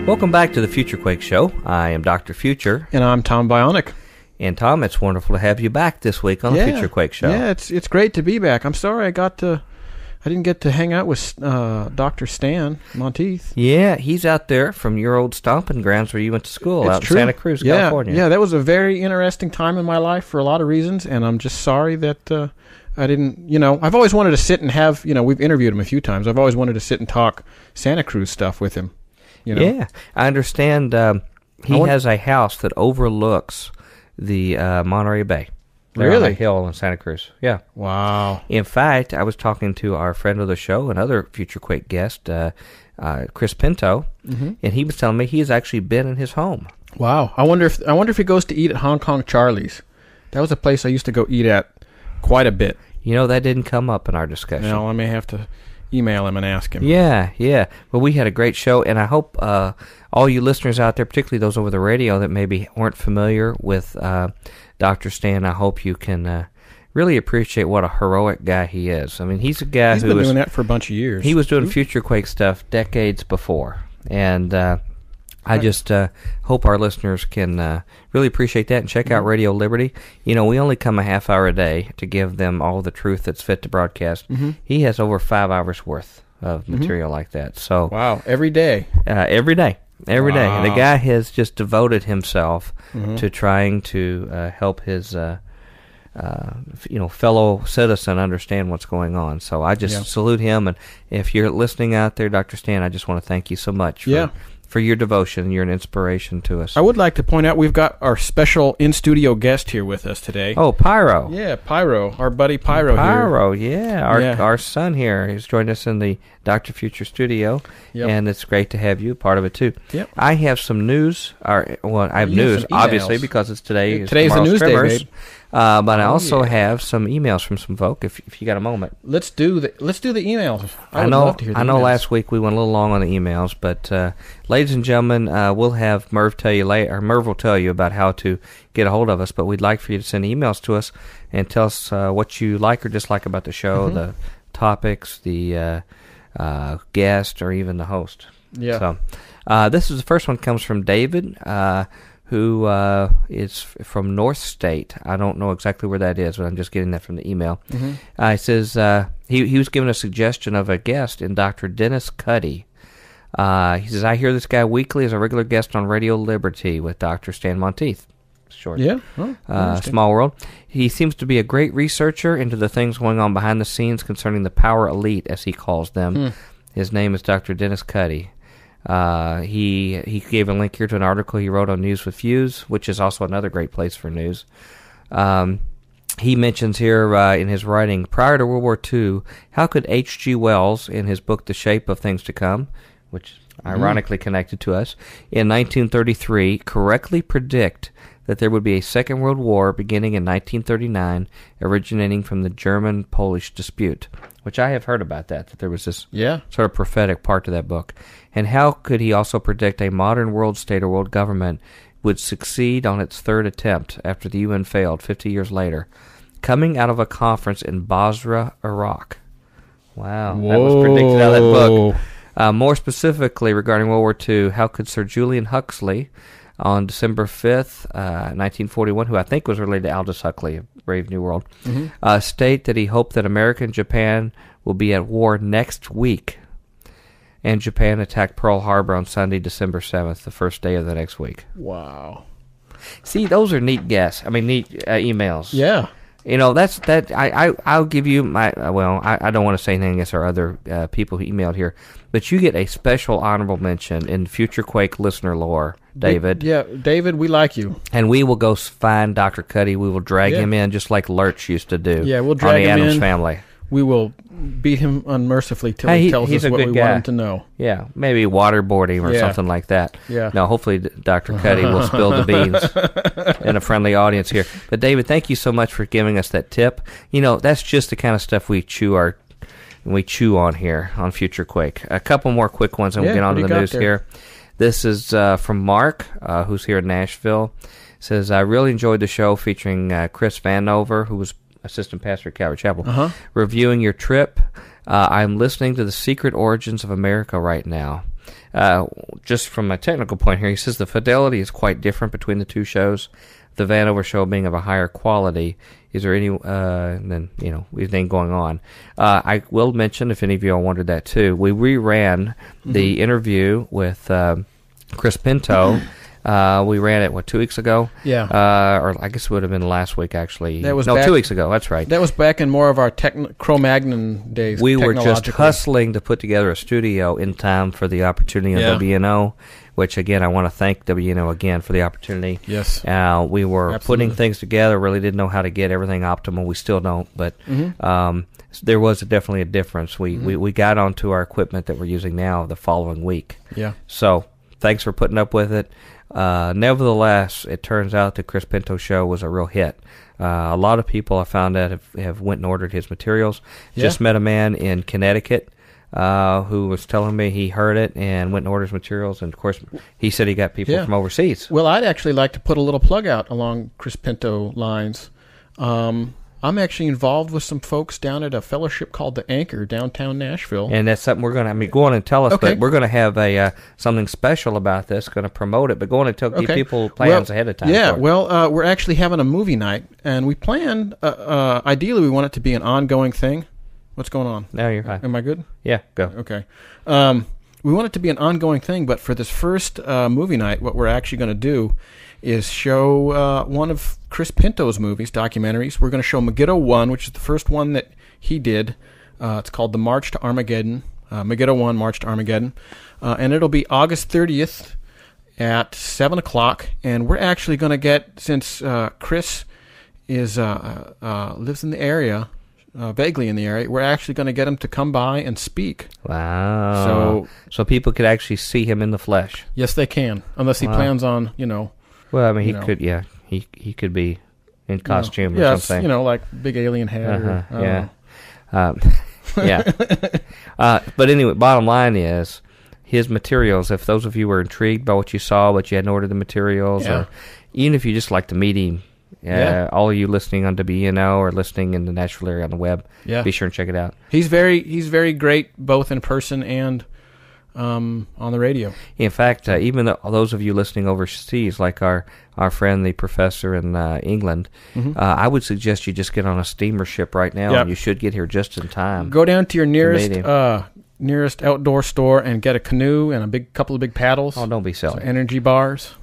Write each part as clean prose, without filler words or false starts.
Welcome back to the Future Quake Show. I am Dr. Future. And I'm Tom Bionic. And Tom, it's wonderful to have you back this week on the Future Quake Show. Yeah, it's great to be back. I'm sorry I didn't get to hang out with Dr. Stan Monteith. Yeah, he's out there from your old stomping grounds where you went to school out in Santa Cruz, California. Yeah, that was a very interesting time in my life for a lot of reasons, and I'm just sorry that I didn't, I've always wanted to sit and have, we've interviewed him a few times. I've always wanted to sit and talk Santa Cruz stuff with him. Yeah, I understand he has a house that overlooks the Monterey Bay. There on a hill in Santa Cruz. Yeah. Wow. In fact, I was talking to our friend of the show, another Future Quake guest, Chris Pinto, and he was telling me he has actually been in his home. Wow. I wonder if he goes to eat at Hong Kong Charlie's. That was a place I used to go eat at quite a bit. That didn't come up in our discussion. No, I may have to email him and ask him. Yeah. Well, we had a great show, and I hope all you listeners out there, particularly those over the radio that maybe weren't familiar with Dr. Stan, I hope you can really appreciate what a heroic guy he is. I mean, he's a guy who's been doing that for a bunch of years. He was doing Future Quake stuff decades before, and I just hope our listeners can really appreciate that and check out Radio Liberty. We only come a half hour a day to give them all the truth that's fit to broadcast. He has over 5 hours worth of material like that. So wow, every day. Every day. Wow. The guy has just devoted himself to trying to help his fellow citizen understand what's going on. So I just salute him. And if you're listening out there, Dr. Stan, I just want to thank you so much for your devotion. You're an inspiration to us. I would like to point out we've got our special in-studio guest here with us today. Oh, Pyro. Yeah, Pyro. Our buddy Pyro here. Pyro, yeah. Our son here. He's joined us in the Dr. Future studio, and it's great to have you part of it, too. Yep. I have some news. I have news, obviously, because it's today. Today's the news day, babe. But I also have some emails from some folk, if you got a moment. Let's do the emails. I know last week we went a little long on the emails, but ladies and gentlemen, we'll have Merv tell you later, or Merv will tell you about how to get a hold of us, but we'd like for you to send emails to us and tell us what you like or dislike about the show, the topics, the guest, or even the host. Yeah. So this is the first one comes from David, who is from North State. I don't know exactly where that is, but I'm just getting that from the email. He says he was given a suggestion of a guest in Dr. Dennis Cuddy. He says, I hear this guy weekly as a regular guest on Radio Liberty with Dr. Stan Monteith. Short. Yeah. Small world. He seems to be a great researcher into the things going on behind the scenes concerning the power elite, as he calls them. His name is Dr. Dennis Cuddy. He gave a link here to an article he wrote on News with Views, which is also another great place for news. He mentions here in his writing, prior to World War II, how could H.G. Wells, in his book The Shape of Things to Come, which ironically connected to us, in 1933, correctly predict that there would be a Second World War beginning in 1939, originating from the German-Polish dispute, which I have heard about that there was this sort of prophetic part to that book. And how could he also predict a modern world state or world government would succeed on its third attempt after the UN failed 50 years later, coming out of a conference in Basra, Iraq? Wow, that was predicted out of that book. More specifically regarding World War II, how could Sir Julian Huxley, on December 5th, 1941, who I think was related to Aldous Huxley of Brave New World, state that he hoped that America and Japan will be at war next week, and Japan attacked Pearl Harbor on Sunday, December 7th, the first day of the next week. Wow. See, those are neat guests. I mean, neat emails. Yeah. That's that. I'll give you my. I don't want to say anything against our other people who emailed here, but you get a special honorable mention in Future Quake listener lore, David. David, we like you, and we will go find Dr. Cuddy. We will drag him in just like Lurch used to do. Yeah, we'll drag on the him Addams in. Family. We will beat him unmercifully till he tells us what we want him to know. Yeah, maybe waterboarding or something like that. Yeah. No, hopefully Dr. Cuddy will spill the beans in a friendly audience here. But David, thank you so much for giving us that tip. That's just the kind of stuff we chew on here on Future Quake. A couple more quick ones, and we'll get on to the news here. This is from Mark, who's here in Nashville. Says, I really enjoyed the show featuring Chris Vanover, who was assistant pastor at Calvary Chapel, reviewing your trip. I'm listening to The Secret Origins of America right now. just from a technical point here, he says the fidelity is quite different between the two shows. The Vanover show being of a higher quality. Is there any, then, anything going on? I will mention, if any of you all wondered that too, we reran the interview with Chris Pinto. We ran it, 2 weeks ago? Yeah. Or I guess it would have been last week, actually. 2 weeks ago. That's right. That was back in more of our Cro-Magnon days. We were just hustling to put together a studio in time for the opportunity on WNO, which, again, I want to thank WNO again for the opportunity. Yes. We were putting things together, really didn't know how to get everything optimal. We still don't, but there was definitely a difference. We got onto our equipment that we're using now the following week. Yeah. So thanks for putting up with it. Nevertheless, it turns out the Chris Pinto show was a real hit. A lot of people I found out have went and ordered his materials. Yeah. Just met a man in Connecticut who was telling me he heard it and went and ordered his materials. And, of course, he said he got people from overseas. Well, I'd actually like to put a little plug out along Chris Pinto lines. I'm actually involved with some folks down at a fellowship called the Anchor, downtown Nashville. And that's something we're going to, go on and tell us, but we're going to have something special about this, going to promote it, but go on and give people plans ahead of time. Yeah, we're actually having a movie night, and we planned, ideally we want it to be an ongoing thing. What's going on? No, you're fine. Am I good? Yeah, go. Okay. We want it to be an ongoing thing, but for this first movie night, what we're actually going to do is show one of Chris Pinto's movies, documentaries. We're going to show Megiddo 1, which is the first one that he did. It's called The March to Armageddon. Megiddo 1, March to Armageddon. And it'll be August 30th at 7 o'clock. And we're actually going to get, since Chris lives in the area, vaguely in the area, we're actually going to get him to come by and speak. Wow. So people could actually see him in the flesh. Yes, they can, unless he plans on, Well, I mean, he could, he could be in costume or something. Like big alien head. But anyway, bottom line is his materials. If those of you were intrigued by what you saw, but you hadn't ordered the materials, or even if you just like to meet him, all of you listening on WNO or listening in the Nashville area on the web, be sure and check it out. He's very great both in person and on the radio. In fact, even those of you listening overseas, like our friend, the professor in England, I would suggest you just get on a steamer ship right now, and you should get here just in time. Go down to your nearest outdoor store and get a canoe and a couple of big paddles. Oh, don't be silly. Some energy bars.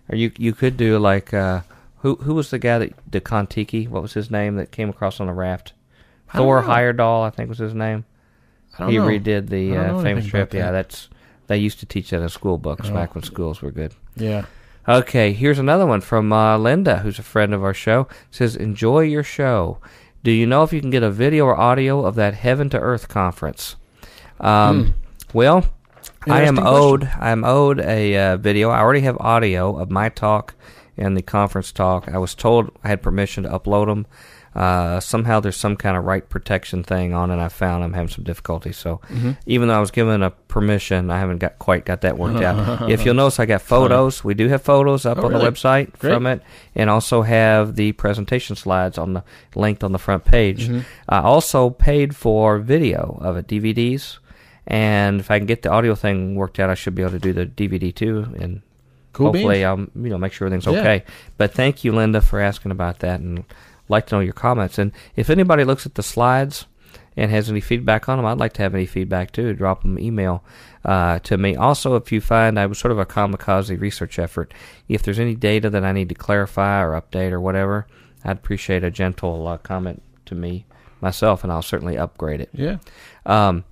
Or you could do like who was the guy that did Kon-Tiki? What was his name that came across on the raft? Thor Heyerdahl, I think was his name. He redid the famous trip. Yeah, they used to teach that in school books back when schools were good. Yeah. Okay, here's another one from Linda, who's a friend of our show. It says, enjoy your show. Do you know if you can get a video or audio of that Heaven to Earth conference? Well, I am owed a video. I already have audio of my talk and the conference talk. I was told I had permission to upload them. Somehow there's some kind of right protection thing on it. I found I'm having some difficulty. So even though I was given a permission, I haven't quite got that worked out. If you'll notice, I got photos. We do have photos up on the website from it, and also have the presentation slides linked on the front page. I also paid for video of it, DVDs, and if I can get the audio thing worked out, I should be able to do the DVD too, and hopefully I'll make sure everything's okay. But thank you, Linda, for asking about that, and like to know your comments. And if anybody looks at the slides and has any feedback on them, I'd like to have any feedback too. Drop them an email to me. Also, if you find I was sort of a kamikaze research effort, if there's any data that I need to clarify or update or whatever, I'd appreciate a gentle comment to me myself, and I'll certainly upgrade it. Yeah. The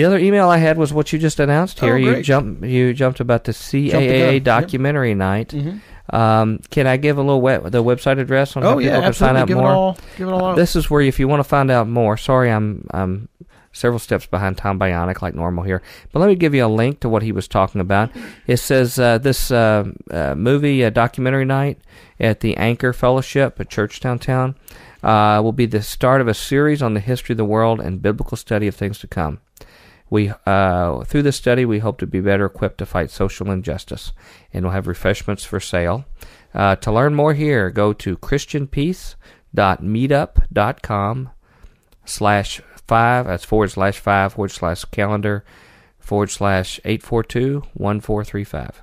other email I had was what you just announced here. You jumped about the CAA documentary night. Can I give a little the website address on how people can find out more? Give it all out. This is where, if you want to find out more. Sorry, I'm several steps behind Tom Bionic, like normal here. But let me give you a link to what he was talking about. It says this movie documentary night at the Anchor Fellowship at Church Downtown will be the start of a series on the history of the world and biblical study of things to come. Through this study, we hope to be better equipped to fight social injustice, and we'll have refreshments for sale. To learn more here, go to christianpeace.meetup.com/5, that's /5/calendar /842-1435.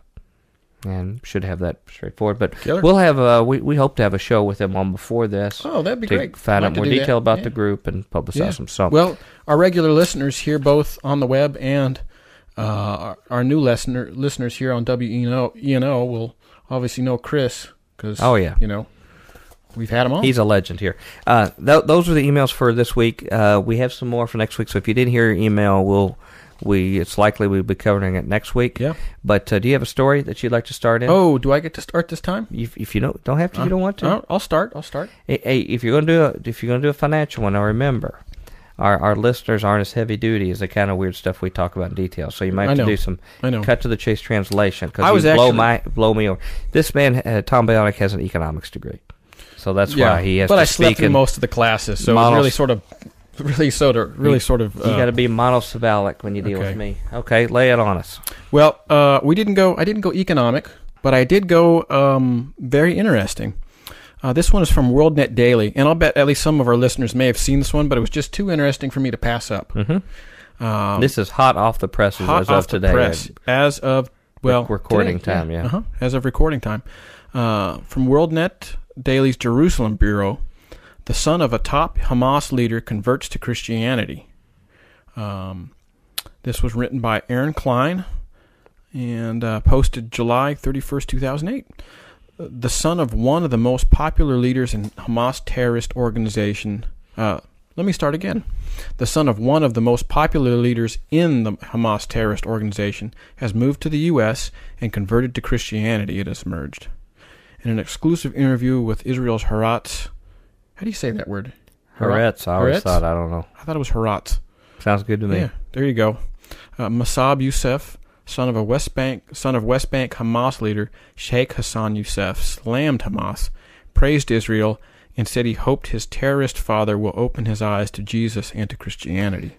And should have that straightforward. But Killer. we'll have we hope to have a show with them on before this. Oh, that'd be great. To find I'd out like to more do detail that. about the group and publicize them. So, well, our regular listeners here, both on the web and our new listeners here on WENO will obviously know Chris because, we've had him on. He's a legend here. Those are the emails for this week. We have some more for next week. So if you didn't hear your email, it's likely we'll be covering it next week. Yeah. But do you have a story that you'd like to start in? Oh, do I get to start this time? If you don't have to, you don't want to. I'll start. Hey, if you're gonna do a financial one, now remember, our listeners aren't as heavy duty as the kind of weird stuff we talk about in detail. So you might have to do some cut to the chase translation because blow me over. This man, Tom Bionic, has an economics degree, so that's why he has. But to I slept speak through most of the classes, so it's really sort of. You got to be monosyllabic when you deal with me. Okay, lay it on us. Well, I didn't go economic, but I did go very interesting. This one is from WorldNet Daily, and I'll bet at least some of our listeners may have seen this one, but it was just too interesting for me to pass up. Mm-hmm. This is hot off the presses as of today. As of recording today, time, yeah. As of recording time. From WorldNet Daily's Jerusalem Bureau. The son of a top Hamas leader converts to Christianity. This was written by Aaron Klein and posted July 31st, 2008. The son of one of the most popular leaders in Hamas terrorist organization. Let me start again. The son of one of the most popular leaders in the Hamas terrorist organization has moved to the U.S. and converted to Christianity, it has emerged. In an exclusive interview with Israel's Haaretz. How do you say that word? Haaretz. I always thought. I don't know. I thought it was Haaretz. Sounds good to me. Yeah, there you go. Masab Youssef, son of West Bank Hamas leader Sheikh Hassan Youssef, slammed Hamas, praised Israel, and said he hoped his terrorist father will open his eyes to Jesus and to Christianity.